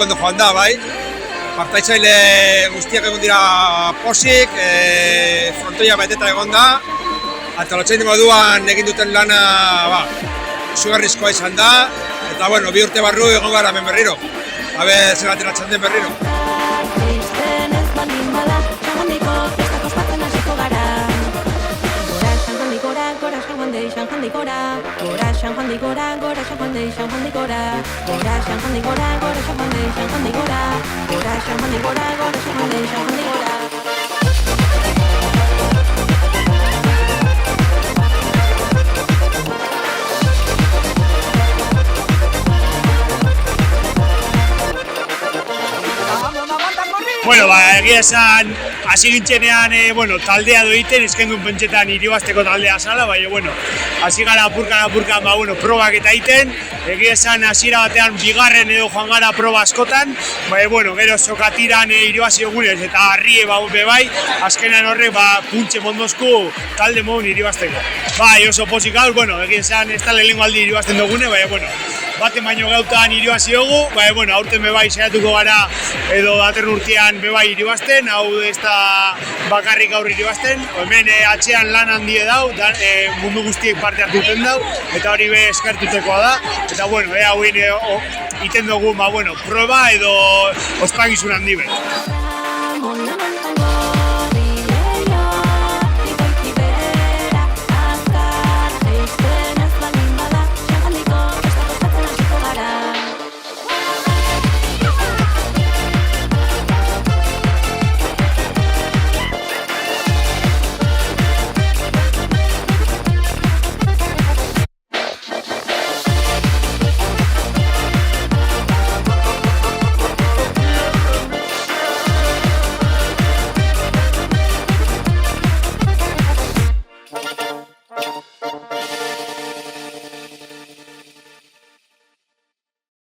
ondo joan da, bai. Partaitzaile guztiak egon dira posik, frontoia beteta egon da. Antolotzaile moduan egin duten lana, izugarrizkoa izan da. Eta, bueno, 2 urte barru egon gara hemen berriro. Zer ateratzen den berriro. Bueno, egia esan, hasi gintzenean, taldea doiten, ezkendun pentsetan Iribazteko taldea zala, hasi gara apurkan, probak eta egiten, egia esan hasiera batean bigarren edo joan gara proba askotan, gero sokatiran Iribazio gunez eta harrie bai, azkenean horrek puntxe mondozku talde modun Iribazteko. Oso pozik gaur, egia esan ez da lehenengo aldi Iribazten dugune, baten baino gautan Iribazio dugu, aurten bebai saiatuko gara edo datorren urtean bebai Iribazten, hau ez da bakarrik gaur Iribazten, hemen atxean lan handie dau, mundu guztiek parte hartuten dau, eta hori be eskertutekoa da, eta hauin iten dugu, proba edo ospakizun handi be.